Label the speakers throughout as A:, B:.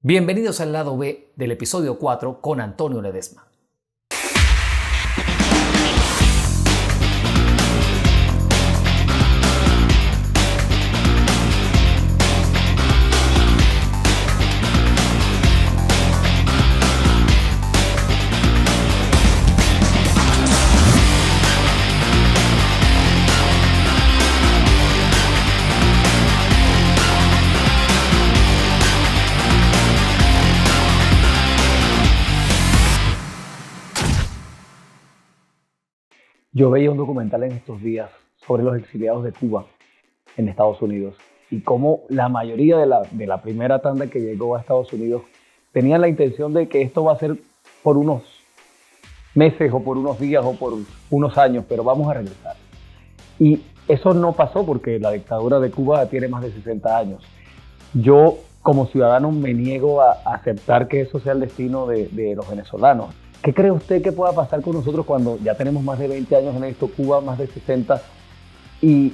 A: Bienvenidos al lado B del episodio 4 con Antonio Ledesma.
B: Yo veía un documental en estos días sobre los exiliados de Cuba en Estados Unidos y cómo la mayoría de la primera tanda que llegó a Estados Unidos tenían la intención de que esto va a ser por unos meses o por unos días o por unos años, pero vamos a regresar. Y eso no pasó porque la dictadura de Cuba tiene más de 60 años. Yo, como ciudadano, me niego a aceptar que eso sea el destino de los venezolanos. ¿Qué cree usted que pueda pasar con nosotros cuando ya tenemos más de 20 años en esto, Cuba más de 60, y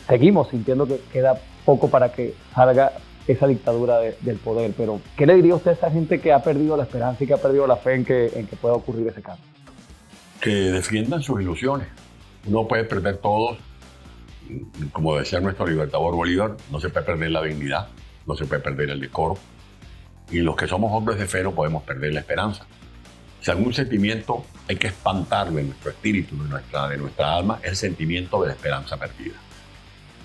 B: seguimos sintiendo que queda poco para que salga esa dictadura del poder? Pero, ¿qué le diría usted a esa gente que ha perdido la esperanza y que ha perdido la fe en que pueda ocurrir ese cambio?
C: Que defiendan sus ilusiones. Uno puede perder todo, como decía nuestro libertador Bolívar, no se puede perder la dignidad, no se puede perder el decoro, y los que somos hombres de fe no podemos perder la esperanza. Si algún sentimiento hay que espantarlo en nuestro espíritu, de nuestra alma, es el sentimiento de la esperanza perdida.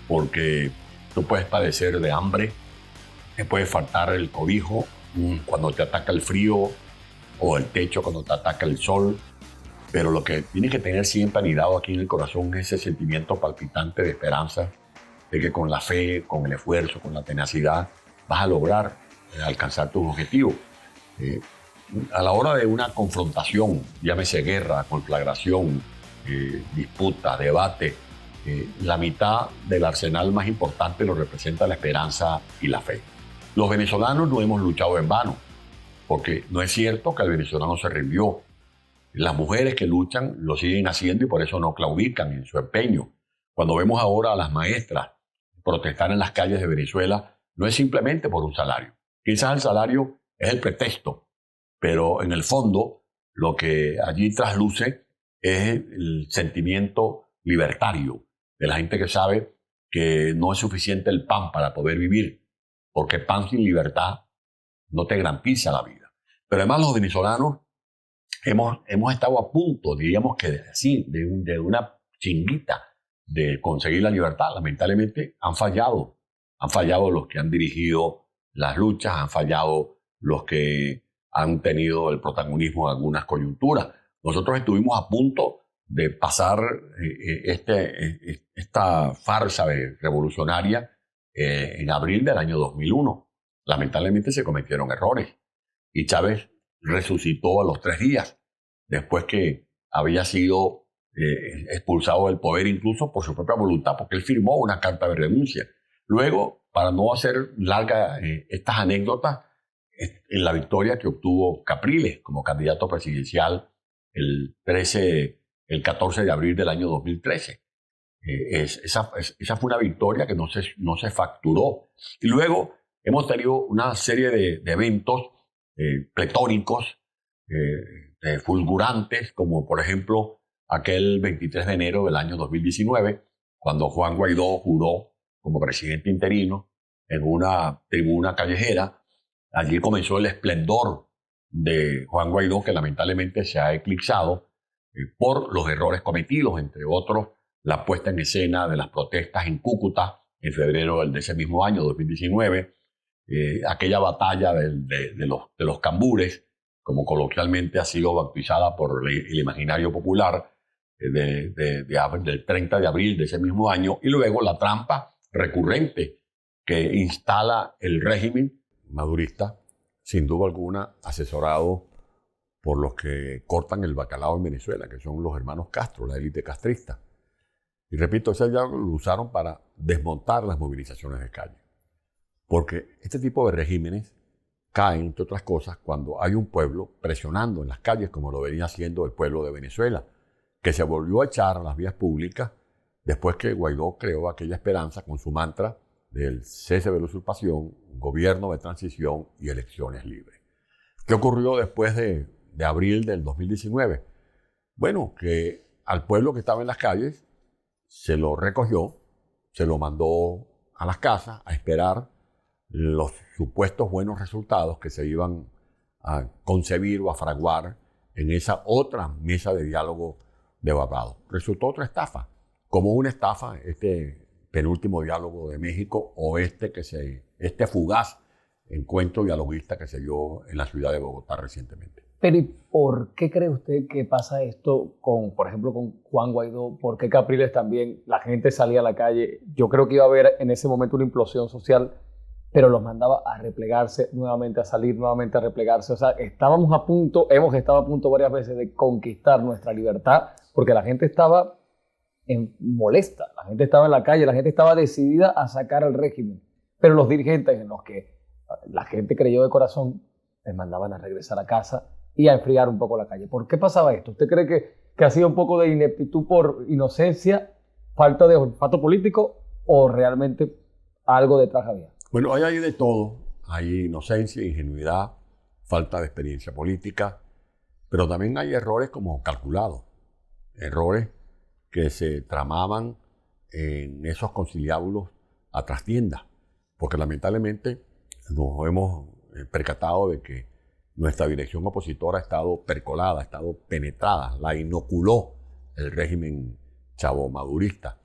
C: Porque tú puedes padecer de hambre, te puede faltar el cobijo cuando te ataca el frío, o el techo cuando te ataca el sol, pero lo que tienes que tener siempre anidado aquí en el corazón es ese sentimiento palpitante de esperanza, de que con la fe, con el esfuerzo, con la tenacidad, vas a lograr alcanzar tus objetivos. A la hora de una confrontación, llámese guerra, conflagración, disputa, debate, la mitad del arsenal más importante lo representa la esperanza y la fe. Los venezolanos no hemos luchado en vano, porque no es cierto que el venezolano se rindió. Las mujeres que luchan lo siguen haciendo y por eso no claudican en su empeño. Cuando vemos ahora a las maestras protestar en las calles de Venezuela, no es simplemente por un salario. Quizás el salario es el pretexto, pero en el fondo lo que allí trasluce es el sentimiento libertario de la gente que sabe que no es suficiente el pan para poder vivir, porque pan sin libertad no te garantiza la vida. Pero además los venezolanos hemos estado a punto, diríamos que así, de una chinguita de conseguir la libertad. Lamentablemente han fallado los que han dirigido las luchas, han fallado los que han tenido el protagonismo de algunas coyunturas. Nosotros estuvimos a punto de pasar esta farsa revolucionaria en abril del año 2001. Lamentablemente se cometieron errores y Chávez resucitó a los 3 días, después que había sido expulsado del poder incluso por su propia voluntad, porque él firmó una carta de renuncia. Luego, para no hacer larga estas anécdotas, en la victoria que obtuvo Capriles como candidato presidencial el 14 de abril del año 2013. Esa fue una victoria que no se facturó. Y luego hemos tenido una serie de eventos pletóricos, fulgurantes, como por ejemplo aquel 23 de enero del año 2019, cuando Juan Guaidó juró como presidente interino en una tribuna callejera. Allí comenzó el esplendor de Juan Guaidó, que lamentablemente se ha eclipsado por los errores cometidos, entre otros la puesta en escena de las protestas en Cúcuta en febrero de ese mismo año, 2019, aquella batalla de los cambures, como coloquialmente ha sido bautizada por el imaginario popular, del 30 de abril de ese mismo año, y luego la trampa recurrente que instala el régimen madurista, sin duda alguna asesorado por los que cortan el bacalao en Venezuela, que son los hermanos Castro, la élite castrista. Y repito, eso ya lo usaron para desmontar las movilizaciones de calle. Porque este tipo de regímenes caen, entre otras cosas, cuando hay un pueblo presionando en las calles, como lo venía haciendo el pueblo de Venezuela, que se volvió a echar a las vías públicas después que Guaidó creó aquella esperanza con su mantra del cese de la usurpación, gobierno de transición y elecciones libres. ¿Qué ocurrió después de abril del 2019? Bueno, que al pueblo que estaba en las calles se lo recogió, se lo mandó a las casas a esperar los supuestos buenos resultados que se iban a concebir o a fraguar en esa otra mesa de diálogo de Barbados. Resultó otra estafa, como una estafa este penúltimo diálogo de México o este fugaz encuentro dialoguista que se dio en la ciudad de Bogotá recientemente.
B: Pero ¿y por qué cree usted que pasa esto con, por ejemplo, con Juan Guaidó? ¿Por qué Capriles también? La gente salía a la calle. Yo creo que iba a haber en ese momento una implosión social, pero los mandaba a replegarse, nuevamente a salir, nuevamente a replegarse. O sea, hemos estado a punto varias veces de conquistar nuestra libertad porque la gente estaba molesta, la gente estaba en la calle, la gente estaba decidida a sacar al régimen. Pero los dirigentes en los que la gente creyó de corazón les mandaban a regresar a casa y a enfriar un poco la calle. ¿Por qué pasaba esto? ¿Usted cree que hacía un poco de ineptitud por inocencia, falta de olfato político o realmente algo detrás había?
C: Bueno, hay de todo. Hay inocencia, ingenuidad, falta de experiencia política, pero también hay errores como calculados, errores que se tramaban en esos conciliábulos a trastiendas, porque lamentablemente nos hemos percatado de que nuestra dirección opositora ha estado percolada, ha estado penetrada, la inoculó el régimen chavo-madurista.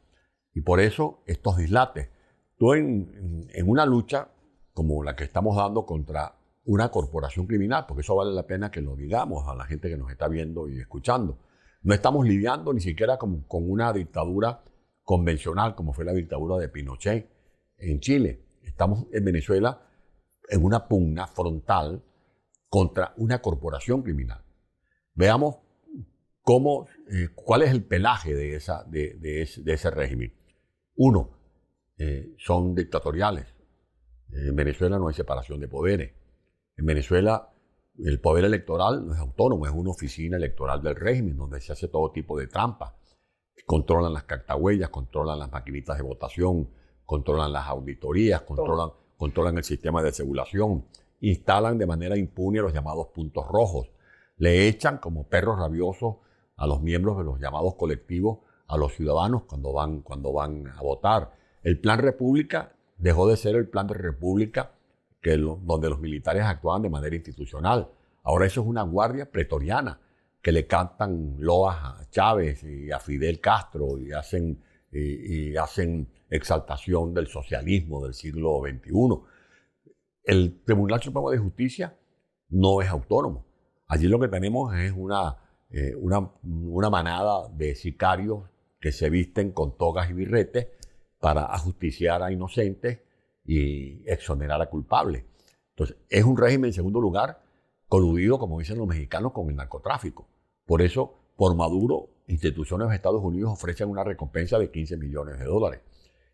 C: Y por eso estos dislates. Tú en una lucha como la que estamos dando contra una corporación criminal, porque eso vale la pena que lo digamos a la gente que nos está viendo y escuchando. No estamos lidiando ni siquiera con una dictadura convencional como fue la dictadura de Pinochet en Chile. Estamos en Venezuela en una pugna frontal contra una corporación criminal. Veamos cuál es el pelaje de ese régimen. Uno, son dictatoriales. En Venezuela no hay separación de poderes. En Venezuela el poder electoral no es autónomo, es una oficina electoral del régimen donde se hace todo tipo de trampa. Controlan las cartahuellas, controlan las maquinitas de votación, controlan las auditorías, controlan el sistema de segulación, instalan de manera impune los llamados puntos rojos, le echan como perros rabiosos a los miembros de los llamados colectivos, a los ciudadanos cuando van a votar. El Plan República dejó de ser el Plan de República donde los militares actuaban de manera institucional. Ahora eso es una guardia pretoriana que le cantan loas a Chávez y a Fidel Castro y hacen exaltación del socialismo del siglo XXI. El Tribunal Supremo de Justicia no es autónomo. Allí lo que tenemos es una manada de sicarios que se visten con togas y birretes para ajusticiar a inocentes y exonerar a culpables. Entonces, es un régimen, en segundo lugar, coludido, como dicen los mexicanos, con el narcotráfico. Por eso, por Maduro, instituciones de Estados Unidos ofrecen una recompensa de $15 millones.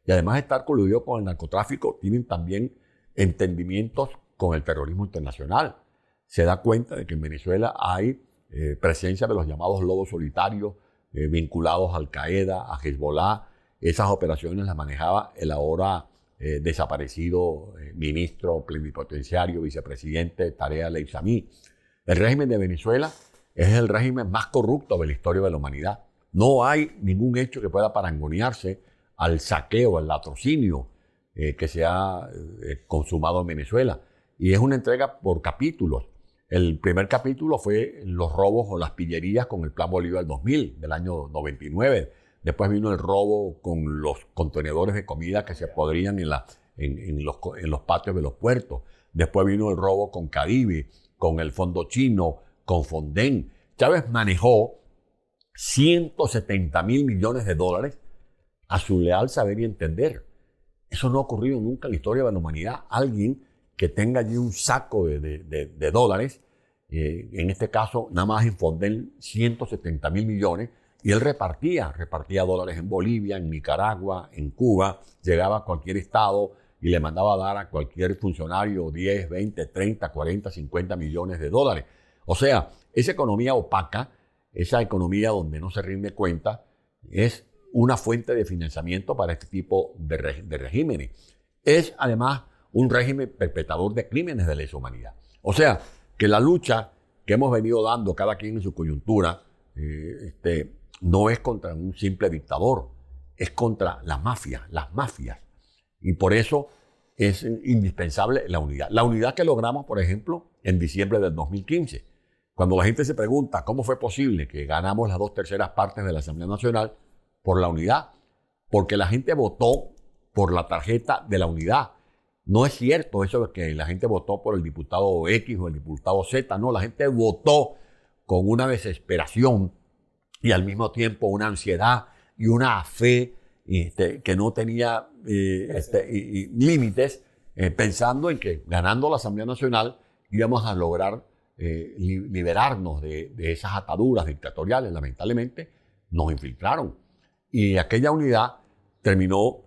C: Y además de estar coludido con el narcotráfico, tienen también entendimientos con el terrorismo internacional. Se da cuenta de que en Venezuela hay presencia de los llamados lobos solitarios vinculados a Al-Qaeda, a Hezbollah. Esas operaciones las manejaba el ahora desaparecido ministro plenipotenciario, vicepresidente Tarea Leizamí. El régimen de Venezuela es el régimen más corrupto de la historia de la humanidad. No hay ningún hecho que pueda parangonearse al saqueo, al latrocinio que se ha consumado en Venezuela. Y es una entrega por capítulos. El primer capítulo fue los robos o las pillerías con el Plan Bolívar 2000, del año 99. Después vino el robo con los contenedores de comida que se podrían en los patios de los puertos. Después vino el robo con Caribe, con el Fondo Chino, con Fonden. Chávez manejó $170 mil millones a su leal saber y entender. Eso no ha ocurrido nunca en la historia de la humanidad. Alguien que tenga allí un saco de dólares, en este caso nada más en Fonden 170 mil millones, y él repartía dólares en Bolivia, en Nicaragua, en Cuba, llegaba a cualquier estado y le mandaba a dar a cualquier funcionario 10, 20, 30, 40, 50 millones de dólares. O sea, esa economía opaca, esa economía donde no se rinde cuenta, es una fuente de financiamiento para este tipo de regímenes. es además un régimen perpetrador de crímenes de lesa humanidad. O sea, que la lucha que hemos venido dando cada quien en su coyuntura no es contra un simple dictador, es contra las mafias. Y por eso es indispensable la unidad. La unidad que logramos, por ejemplo, en diciembre del 2015. Cuando la gente se pregunta cómo fue posible que ganamos las 2/3 partes de la Asamblea Nacional, por la unidad. Porque la gente votó por la tarjeta de la unidad. No es cierto eso de que la gente votó por el diputado X o el diputado Z. No, la gente votó con una desesperación y al mismo tiempo una ansiedad y una fe que no tenía límites, pensando en que ganando la Asamblea Nacional íbamos a lograr liberarnos de esas ataduras dictatoriales. Lamentablemente nos infiltraron y aquella unidad terminó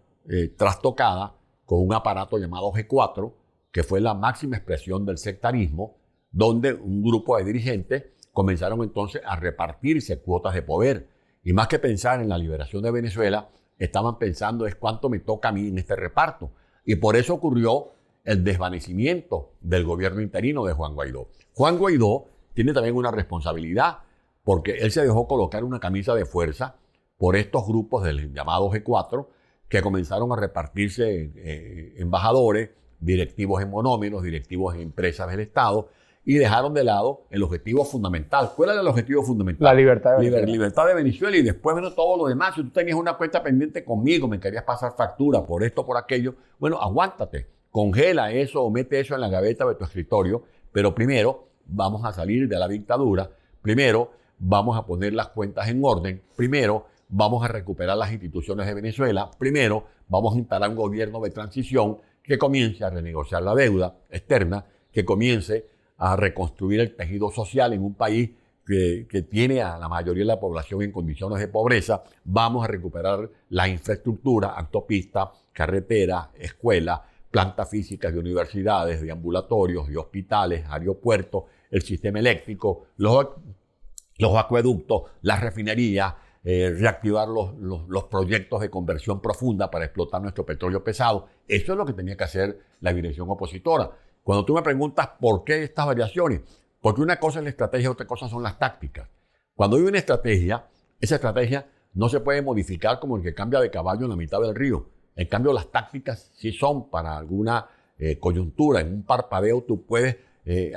C: trastocada con un aparato llamado G4, que fue la máxima expresión del sectarismo, donde un grupo de dirigentes comenzaron entonces a repartirse cuotas de poder. Y más que pensar en la liberación de Venezuela, estaban pensando es cuánto me toca a mí en este reparto. Y por eso ocurrió el desvanecimiento del gobierno interino de Juan Guaidó. Juan Guaidó tiene también una responsabilidad, porque él se dejó colocar una camisa de fuerza por estos grupos del llamado G4, que comenzaron a repartirse embajadores, directivos en monómeros, directivos en empresas del Estado, y dejaron de lado el objetivo fundamental. ¿Cuál era el objetivo fundamental?
B: La libertad de Venezuela.
C: Libertad de Venezuela, y después vino todo lo demás. Si tú tenías una cuenta pendiente conmigo, me querías pasar factura por esto, por aquello, bueno, aguántate, congela eso o mete eso en la gaveta de tu escritorio, pero primero vamos a salir de la dictadura, primero vamos a poner las cuentas en orden, primero vamos a recuperar las instituciones de Venezuela, primero vamos a instalar un gobierno de transición que comience a renegociar la deuda externa, que comience a reconstruir el tejido social en un país que tiene a la mayoría de la población en condiciones de pobreza. Vamos a recuperar la infraestructura, autopistas, carreteras, escuelas, plantas físicas de universidades, de ambulatorios, de hospitales, aeropuertos, el sistema eléctrico, los acueductos, las refinerías, reactivar los proyectos de conversión profunda para explotar nuestro petróleo pesado. Eso es lo que tenía que hacer la dirección opositora. Cuando tú me preguntas por qué estas variaciones, porque una cosa es la estrategia y otra cosa son las tácticas. Cuando hay una estrategia, esa estrategia no se puede modificar como el que cambia de caballo en la mitad del río. En cambio, las tácticas sí son para alguna coyuntura. En un parpadeo tú puedes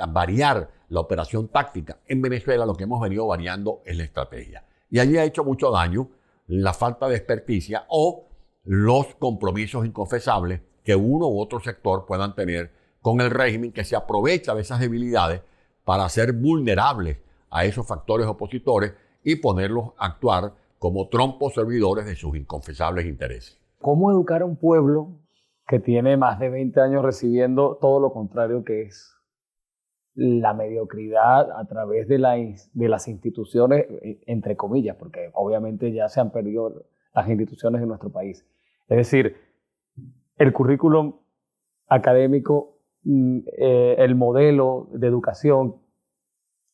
C: variar la operación táctica. En Venezuela lo que hemos venido variando es la estrategia. Y allí ha hecho mucho daño la falta de experticia o los compromisos inconfesables que uno u otro sector puedan tener con el régimen, que se aprovecha de esas debilidades para ser vulnerables a esos factores opositores y ponerlos a actuar como trompos servidores de sus inconfesables intereses.
B: ¿Cómo educar a un pueblo que tiene más de 20 años recibiendo todo lo contrario, que es la mediocridad a través de las instituciones, entre comillas, porque obviamente ya se han perdido las instituciones en nuestro país? Es decir, el currículum académico, el modelo de educación,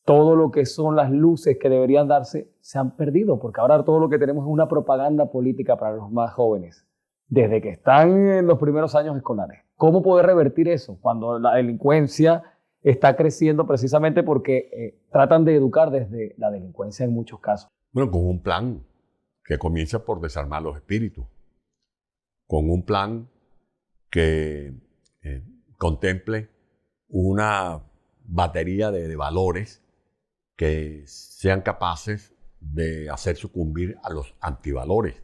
B: todo lo que son las luces que deberían darse, se han perdido, porque ahora todo lo que tenemos es una propaganda política para los más jóvenes, desde que están en los primeros años escolares. ¿Cómo poder revertir eso cuando la delincuencia está creciendo precisamente porque tratan de educar desde la delincuencia en muchos casos?
C: Bueno, con un plan que comienza por desarmar los espíritus, con un plan que contemple una batería de valores que sean capaces de hacer sucumbir a los antivalores.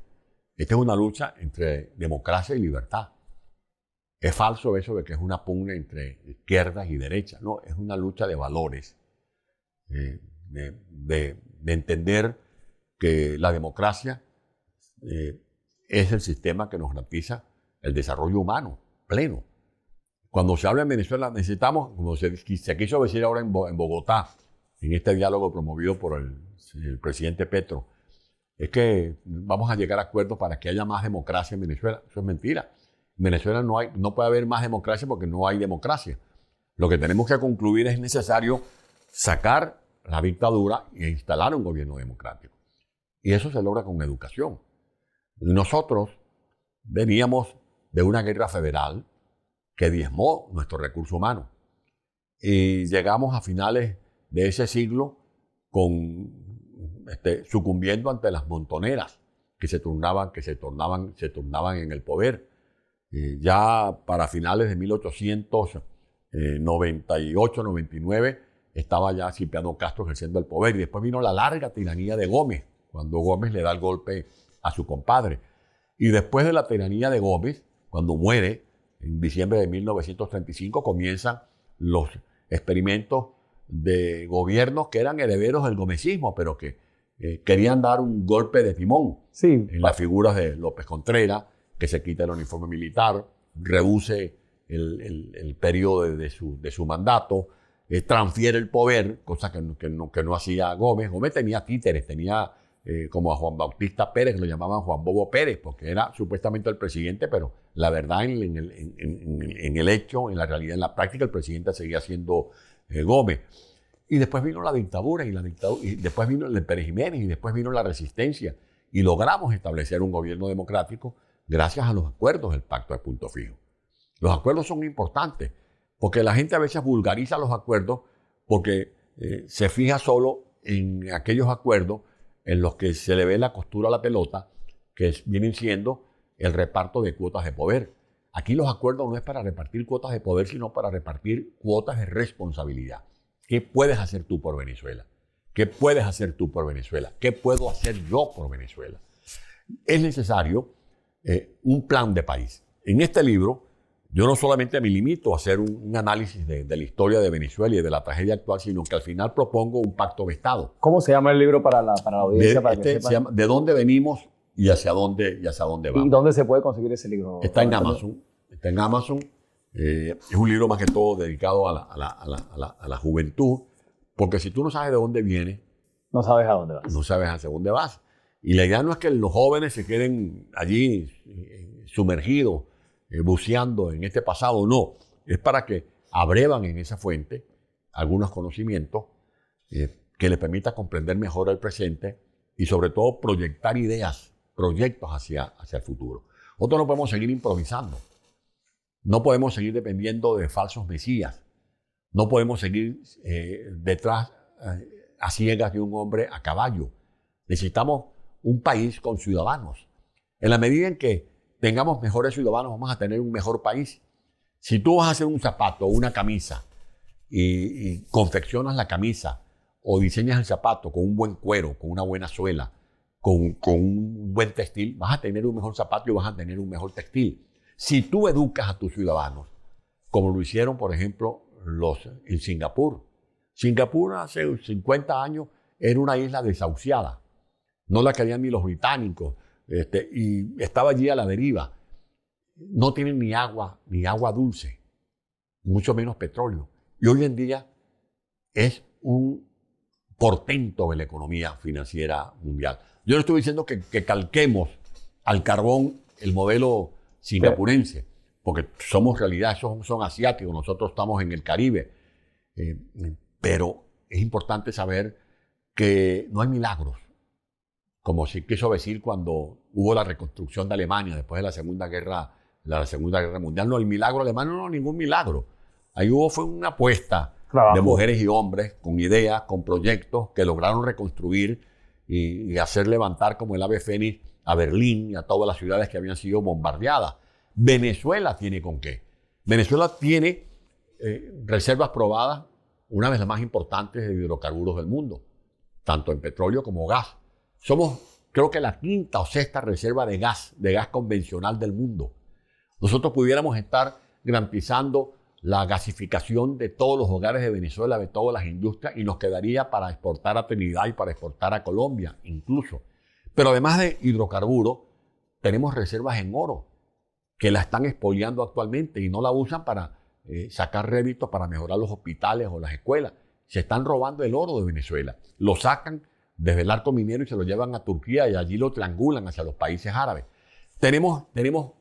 C: Esta es una lucha entre democracia y libertad. Es falso eso de que es una pugna entre izquierdas y derechas. No, es una lucha de valores, de entender que la democracia es el sistema que nos garantiza el desarrollo humano pleno. Cuando se habla en Venezuela, necesitamos, como se quiso decir ahora en Bogotá, en este diálogo promovido por el presidente Petro, es que vamos a llegar a acuerdos para que haya más democracia en Venezuela. Eso es mentira. En Venezuela no puede haber más democracia porque no hay democracia. Lo que tenemos que concluir es necesario sacar la dictadura e instalar un gobierno democrático. Y eso se logra con educación. Nosotros veníamos de una guerra federal que diezmó nuestro recurso humano. Y llegamos a finales de ese siglo sucumbiendo ante las montoneras que se turnaban en el poder. Ya para finales de 1898-99 estaba ya Cipriano Castro ejerciendo el poder, y después vino la larga tiranía de Gómez, cuando Gómez le da el golpe a su compadre. Y después de la tiranía de Gómez, cuando muere en diciembre de 1935, comienzan los experimentos de gobiernos que eran herederos del gomecismo, pero que querían dar un golpe de timón en las figuras de López Contreras, que se quita el uniforme militar, reduce el periodo de su mandato, transfiere el poder, cosa que no hacía Gómez. Gómez tenía títeres, tenía como a Juan Bautista Pérez, que lo llamaban Juan Bobo Pérez, porque era supuestamente el presidente, pero la verdad en el hecho, en la realidad, en la práctica, el presidente seguía siendo Gómez. Y después vino la dictadura, y después vino el Pérez Jiménez, y después vino la resistencia, y logramos establecer un gobierno democrático gracias a los acuerdos del Pacto de Punto Fijo. Los acuerdos son importantes, porque la gente a veces vulgariza los acuerdos porque se fija solo en aquellos acuerdos en los que se le ve la costura a la pelota, que vienen siendo el reparto de cuotas de poder. Aquí los acuerdos no es para repartir cuotas de poder, sino para repartir cuotas de responsabilidad. ¿Qué puedes hacer tú por Venezuela? ¿Qué puedes hacer tú por Venezuela? ¿Qué puedo hacer yo por Venezuela? Es necesario un plan de país. En este libro, yo no solamente me limito a hacer un análisis de la historia de Venezuela y de la tragedia actual, sino que al final propongo un pacto de Estado.
B: ¿Cómo se llama el libro para la audiencia?
C: Se llama ¿De dónde venimos y hacia dónde vamos?
B: ¿Y dónde se puede conseguir ese libro?
C: Está en Amazon. Es un libro más que todo dedicado a la juventud, porque si tú no sabes de dónde vienes,
B: no sabes a dónde vas.
C: No sabes hacia dónde vas. Y la idea no es que los jóvenes se queden allí sumergidos, buceando en este pasado, no. Es para que abrevan en esa fuente algunos conocimientos que les permita comprender mejor el presente y sobre todo proyectar ideas, proyectos hacia el futuro. Nosotros no podemos seguir improvisando. No podemos seguir dependiendo de falsos mesías. No podemos seguir detrás a ciegas de un hombre a caballo. Necesitamos un país con ciudadanos. En la medida en que tengamos mejores ciudadanos, vamos a tener un mejor país. Si tú vas a hacer un zapato o una camisa y confeccionas la camisa o diseñas el zapato con un buen cuero, con una buena suela, con un buen textil, vas a tener un mejor zapato y vas a tener un mejor textil. Si tú educas a tus ciudadanos, como lo hicieron, por ejemplo, en Singapur. Singapur hace 50 años era una isla desahuciada. No la querían ni los británicos. Y estaba allí a la deriva. No tienen ni agua dulce, mucho menos petróleo. Y hoy en día es un portento de la economía financiera mundial. Yo no estoy diciendo que calquemos al carbón el modelo singapurense, porque somos realidad, esos son asiáticos, nosotros estamos en el Caribe. Pero es importante saber que no hay milagros, como se quiso decir cuando hubo la reconstrucción de Alemania después de la Segunda Guerra Mundial. No, el milagro alemán no, ningún milagro. Ahí fue una apuesta de mujeres y hombres con ideas, con proyectos que lograron reconstruir y hacer levantar como el ave fénix a Berlín y a todas las ciudades que habían sido bombardeadas. Venezuela tiene con qué. Venezuela tiene reservas probadas, una de las más importantes de hidrocarburos del mundo, tanto en petróleo como gas. Somos, creo que la quinta o sexta reserva de gas convencional del mundo. Nosotros pudiéramos estar garantizando la gasificación de todos los hogares de Venezuela, de todas las industrias, y nos quedaría para exportar a Trinidad y para exportar a Colombia incluso. Pero además de hidrocarburos, tenemos reservas en oro que la están expoliando actualmente y no la usan para sacar réditos para mejorar los hospitales o las escuelas. Se están robando el oro de Venezuela. Lo sacan desde el arco minero y se lo llevan a Turquía y allí lo triangulan hacia los países árabes. Tenemos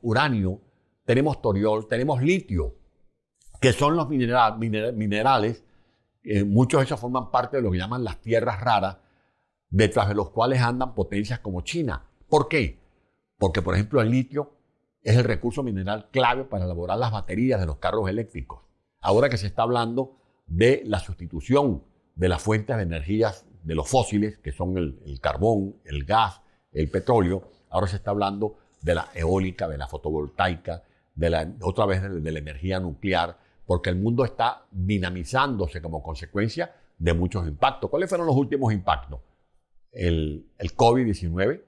C: uranio, tenemos toriol, tenemos litio, que son los minerales, muchos de ellos forman parte de lo que llaman las tierras raras, detrás de los cuales andan potencias como China. ¿Por qué? Porque, por ejemplo, el litio es el recurso mineral clave para elaborar las baterías de los carros eléctricos. Ahora que se está hablando de la sustitución de las fuentes de energías de los fósiles, que son el carbón, el gas, el petróleo, ahora se está hablando de la eólica, de la fotovoltaica, otra vez de la energía nuclear, porque el mundo está dinamizándose como consecuencia de muchos impactos. ¿Cuáles fueron los últimos impactos? El COVID-19,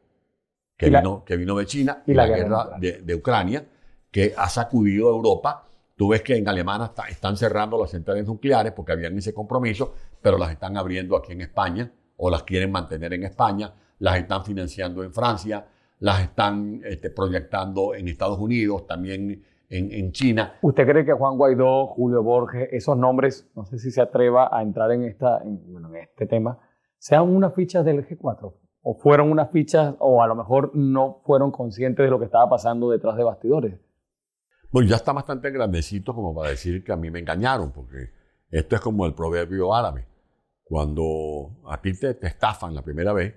C: que vino de China, y la guerra de Ucrania, que ha sacudido a Europa. Tú ves que en Alemania están cerrando las centrales nucleares porque habían ese compromiso, pero las están abriendo aquí en España, o las quieren mantener en España, las están financiando en Francia, las están proyectando en Estados Unidos, también en China.
B: ¿Usted cree que Juan Guaidó, Julio Borges, esos nombres, no sé si se atreva a entrar en este tema, sean unas fichas del G4? ¿O fueron unas fichas, o a lo mejor no fueron conscientes de lo que estaba pasando detrás de bastidores?
C: Bueno, ya está bastante grandecito como para decir que a mí me engañaron, porque esto es como el proverbio árabe. Cuando a ti te estafan la primera vez,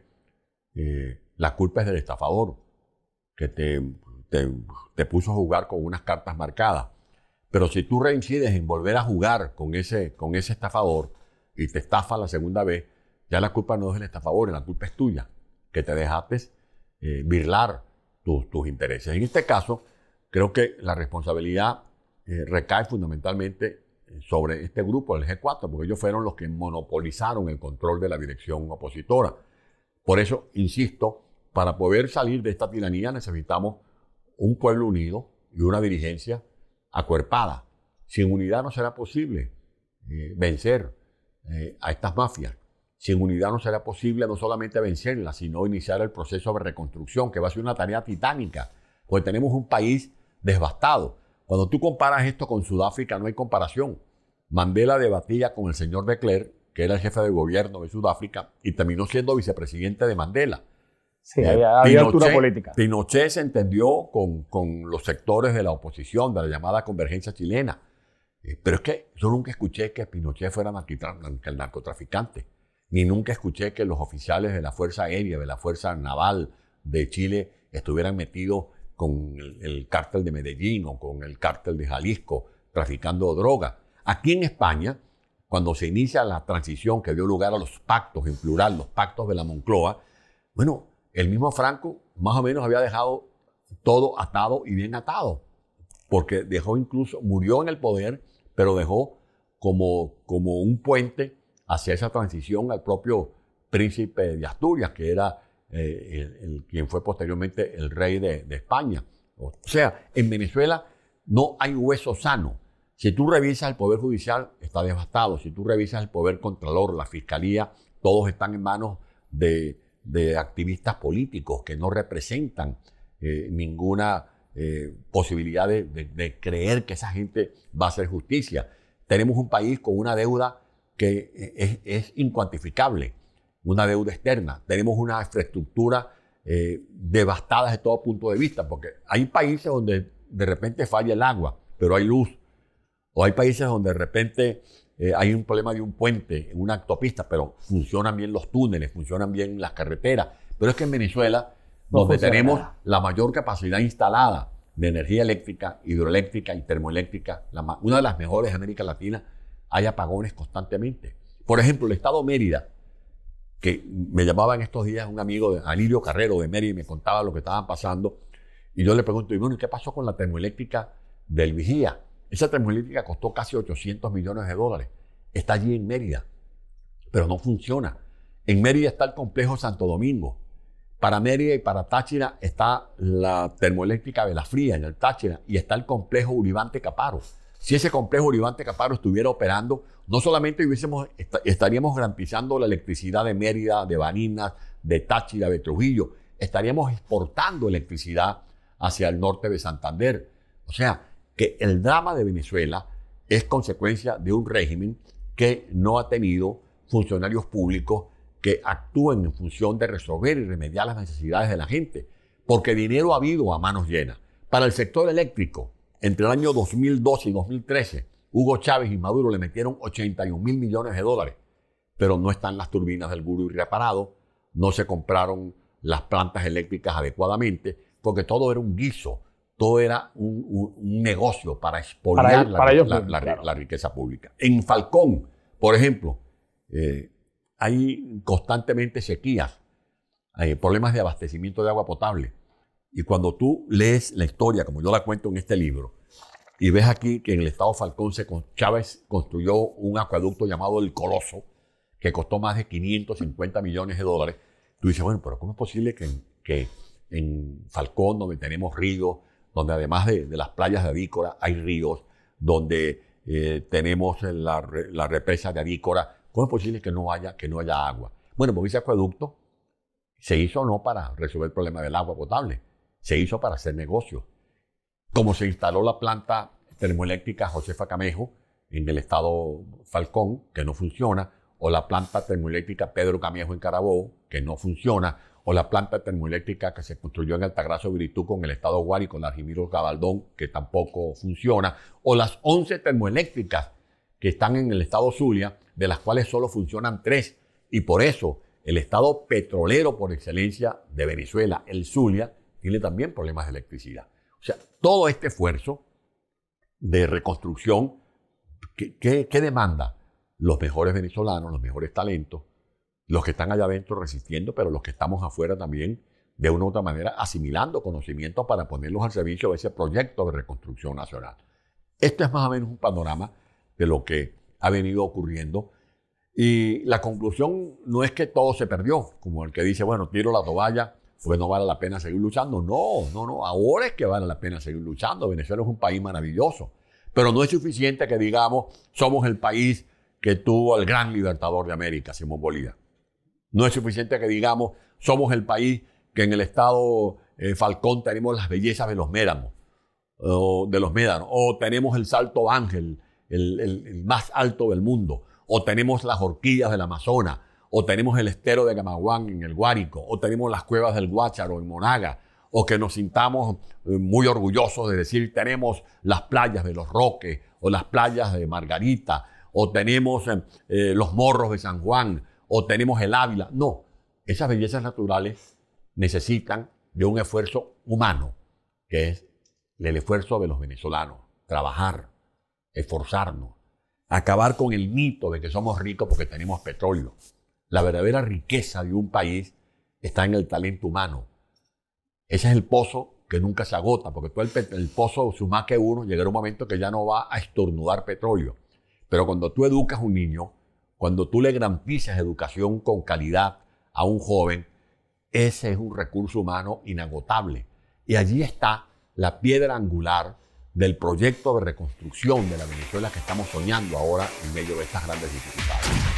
C: la culpa es del estafador, que te puso a jugar con unas cartas marcadas. Pero si tú reincides en volver a jugar con ese estafador y te estafa la segunda vez, ya la culpa no es del estafador, la culpa es tuya, que te dejaste birlar tus intereses. En este caso, creo que la responsabilidad recae fundamentalmente sobre este grupo, el G4, porque ellos fueron los que monopolizaron el control de la dirección opositora. Por eso, insisto, para poder salir de esta tiranía necesitamos un pueblo unido y una dirigencia acuerpada. Sin unidad no será posible vencer a estas mafias. Sin unidad no será posible no solamente vencerlas, sino iniciar el proceso de reconstrucción, que va a ser una tarea titánica, porque tenemos un país devastado. Cuando tú comparas esto con Sudáfrica, no hay comparación. Mandela debatía con el señor de Klerk, que era el jefe de gobierno de Sudáfrica, y terminó siendo vicepresidente de Mandela.
B: Sí, había altura política.
C: Pinochet se entendió con los sectores de la oposición, de la llamada convergencia chilena. Pero es que yo nunca escuché que Pinochet fuera el narcotraficante, ni nunca escuché que los oficiales de la Fuerza Aérea, de la Fuerza Naval de Chile estuvieran metidos con el cártel de Medellín o con el cártel de Jalisco traficando droga. Aquí en España, cuando se inicia la transición que dio lugar a los pactos, en plural, los pactos de la Moncloa, bueno, el mismo Franco más o menos había dejado todo atado y bien atado, porque murió en el poder, pero dejó como un puente hacia esa transición al propio príncipe de Asturias, que era quien fue posteriormente el rey de España. O sea, en Venezuela no hay hueso sano. Si tú revisas el Poder Judicial, está devastado. Si tú revisas el Poder Contralor, la Fiscalía, todos están en manos de activistas políticos que no representan ninguna posibilidad de creer que esa gente va a hacer justicia. Tenemos un país con una deuda que es incuantificable, una deuda externa. Tenemos una infraestructura devastada desde todo punto de vista, porque hay países donde de repente falla el agua, pero hay luz. O hay países donde de repente hay un problema de un puente en una autopista, pero funcionan bien los túneles, funcionan bien las carreteras. Pero es que en Venezuela, donde tenemos la mayor capacidad instalada de energía eléctrica, hidroeléctrica y termoeléctrica, una de las mejores de América Latina, hay apagones constantemente. Por ejemplo, el estado Mérida, que me llamaba en estos días un amigo, Alirio Carrero de Mérida, y me contaba lo que estaban pasando. Y yo le pregunto, bueno, ¿y qué pasó con la termoeléctrica del Vigía? Esa termoeléctrica costó casi $800 millones. Está allí en Mérida, pero no funciona. En Mérida está el complejo Santo Domingo. Para Mérida y para Táchira está la termoeléctrica de La Fría en el Táchira y está el complejo Uribante Caparo. Si ese complejo Uribante Caparo estuviera operando, no solamente estaríamos garantizando la electricidad de Mérida, de Barinas, de Táchira, de Trujillo, estaríamos exportando electricidad hacia el norte de Santander. O sea, que el drama de Venezuela es consecuencia de un régimen que no ha tenido funcionarios públicos que actúen en función de resolver y remediar las necesidades de la gente, porque dinero ha habido a manos llenas. Para el sector eléctrico, entre el año 2012 y 2013, Hugo Chávez y Maduro le metieron $81 mil millones, pero no están las turbinas del Gurú reparado, no se compraron las plantas eléctricas adecuadamente, porque todo era un guiso, todo era un negocio para expoliar la riqueza pública. En Falcón, por ejemplo, hay constantemente sequías, hay problemas de abastecimiento de agua potable. Y cuando tú lees la historia, como yo la cuento en este libro, y ves aquí que en el estado Falcón Chávez construyó un acueducto llamado El Coloso, que costó más de 550 millones de dólares, tú dices, bueno, pero ¿cómo es posible que en Falcón, donde tenemos ríos, donde además de las playas de Avícora hay ríos, donde tenemos la represa de Avícora, ¿cómo es posible que no haya agua? Bueno, pues ese acueducto se hizo no para resolver el problema del agua potable, se hizo para hacer negocios. Como se instaló la planta termoeléctrica Josefa Camejo en el estado Falcón, que no funciona, o la planta termoeléctrica Pedro Camejo en Carabobo, que no funciona, o la planta termoeléctrica que se construyó en Altagracia, Virituco, en el estado Guárico, con la Argimiro Gabaldón, que tampoco funciona, o las 11 termoeléctricas que están en el estado Zulia, de las cuales solo funcionan 3, y por eso el estado petrolero por excelencia de Venezuela, el Zulia, tiene también problemas de electricidad. O sea, todo este esfuerzo de reconstrucción, ¿qué demanda? Los mejores venezolanos, los mejores talentos, los que están allá adentro resistiendo, pero los que estamos afuera también, de una u otra manera, asimilando conocimientos para ponerlos al servicio de ese proyecto de reconstrucción nacional. Esto es más o menos un panorama de lo que ha venido ocurriendo. Y la conclusión no es que todo se perdió, como el que dice, bueno, tiro la toalla, pues no vale la pena seguir luchando. No, ahora es que vale la pena seguir luchando. Venezuela es un país maravilloso, pero no es suficiente que digamos, somos el país que tuvo al gran libertador de América, Simón Bolívar. No es suficiente que digamos, somos el país que en el estado Falcón tenemos las bellezas de los médanos, o tenemos el Salto Ángel, el más alto del mundo, o tenemos las horquillas del Amazonas, o tenemos el estero de Camaguán en el Guárico, o tenemos las cuevas del Guácharo en Monaga, o que nos sintamos muy orgullosos de decir tenemos las playas de Los Roques, o las playas de Margarita, o tenemos los morros de San Juan, o tenemos el Ávila. No, esas bellezas naturales necesitan de un esfuerzo humano, que es el esfuerzo de los venezolanos. Trabajar, esforzarnos, acabar con el mito de que somos ricos porque tenemos petróleo. La verdadera riqueza de un país está en el talento humano. Ese es el pozo que nunca se agota, porque todo el pozo, su más que uno, llegará un momento que ya no va a estornudar petróleo. Pero cuando tú educas a un niño, cuando tú le garantizas educación con calidad a un joven, ese es un recurso humano inagotable. Y allí está la piedra angular del proyecto de reconstrucción de la Venezuela que estamos soñando ahora en medio de estas grandes dificultades.